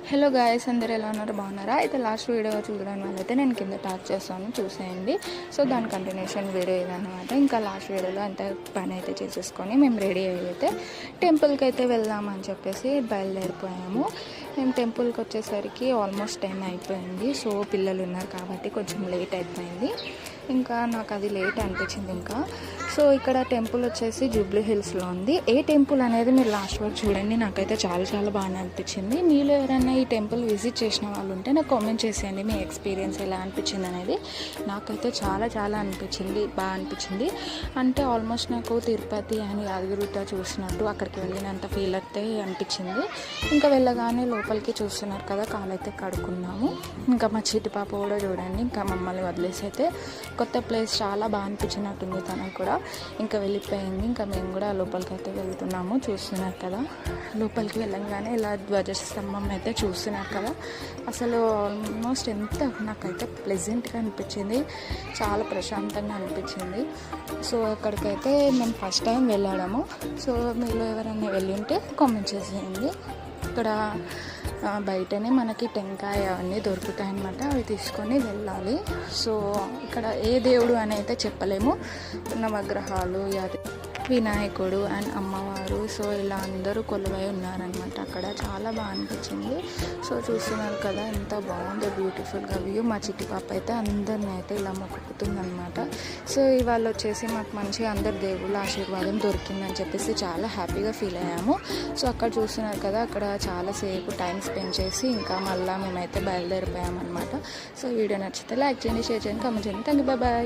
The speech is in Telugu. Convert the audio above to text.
హలో గాయస్, అందరు ఎలా ఉన్నారు? బాగున్నారా? అయితే లాస్ట్ వీడియో చూడడం వల్ల అయితే నేను కింద ట్యాగ్ చేస్తాను, చూసేయండి. సో దాని కంటిన్యూషన్ వీడియో ఇదన్నమాట. ఇంకా లాస్ట్ వీడియోలో అంత పని అయితే చేసేసుకొని మేము రెడీ అయితే టెంపుల్కి అయితే వెళ్దామని చెప్పేసి బయలుదేరిపోయాము. మేము టెంపుల్కి వచ్చేసరికి ఆల్మోస్ట్ 10 అయిపోయింది. సో పిల్లలు ఉన్నారు కాబట్టి కొంచెం లేట్ అయిపోయింది. ఇంకా నాకు అది లేట్ అనిపించింది. ఇంకా సో ఇక్కడ టెంపుల్ వచ్చేసి జూబ్లీ హిల్స్లో ఉంది. ఏ టెంపుల్ అనేది మీరు లాస్ట్ వరకు చూడండి. నాకైతే చాలా చాలా బాగా అనిపించింది. మీలో ఎవరైనా ఈ టెంపుల్ విజిట్ చేసిన వాళ్ళు ఉంటే నాకు కామెంట్ చేసేయండి, మీ ఎక్స్పీరియన్స్ ఎలా అనిపించింది అనేది. నాకైతే చాలా చాలా బాగా అనిపించింది. అంటే ఆల్మోస్ట్ నాకు తిరుపతి అని యాదగిరిగుట్ట చూసినట్టు అక్కడికి వెళ్ళినంత ఫీల్ అయితే అనిపించింది. ఇంకా వెళ్ళగానే లోపలికి చూస్తున్నారు కదా, కాలైతే కడుక్కున్నాము. ఇంకా మా చిట్టి పాప కూడా చూడండి, ఇంకా మమ్మల్ని వదిలేసి అయితే కొత్త ప్లేస్ చాలా బాగా అనిపించినట్టుంది తనకు కూడా. ఇంకా వెళ్ళిపోయింది. ఇంకా మేము కూడా లోపలికి అయితే వెళ్తున్నాము. చూస్తున్నారు కదా, లోపలికి వెళ్ళంగానే ఇలా ధ్వజస్తంభం అయితే చూస్తున్నారు కదా. అసలు ఆల్మోస్ట్ ఎంత నాకైతే ప్లెజెంట్గా అనిపించింది, చాలా ప్రశాంతంగా అనిపించింది. సో అక్కడికైతే మేము ఫస్ట్ టైం వెళ్ళాము. సో మీరు ఎవరైనా వెళ్ళి ఉంటే కామెంట్ చేసేయండి. ఇక్కడ బయటనే మనకి టెంకాయ అవన్నీ దొరుకుతాయి అన్నమాట, అవి తీసుకొని వెళ్ళాలి. సో ఇక్కడ ఏ దేవుడు అని అయితే చెప్పలేము, నవగ్రహాలు, వినాయకుడు అండ్ అమ్మవారు, సో ఇలా అందరూ కొలువై ఉన్నారనమాట. అక్కడ చాలా బాగా అనిపించింది. సో చూస్తున్నారు కదా ఎంత బాగుందో బ్యూటిఫుల్గా వ్యూ. మా చిట్టి పాప అయితే అందరిని అయితే ఇలా మొక్కుతుందనమాట. సో ఇవాళ వచ్చేసి మాకు మంచిగా అందరు దేవుళ్ళ ఆశీర్వాదం దొరికిందని చెప్పేసి చాలా హ్యాపీగా ఫీల్ అయ్యాము. సో అక్కడ చూస్తున్నారు కదా, అక్కడ చాలాసేపు టైం స్పెండ్ చేసి ఇంకా మళ్ళీ మేమైతే బయలుదేరిపోయామన్నమాట. సో వీడియో నచ్చితే లైక్ చేయండి, షేర్ చేయండి, కామెంట్ చేయండి. Thank you, bye.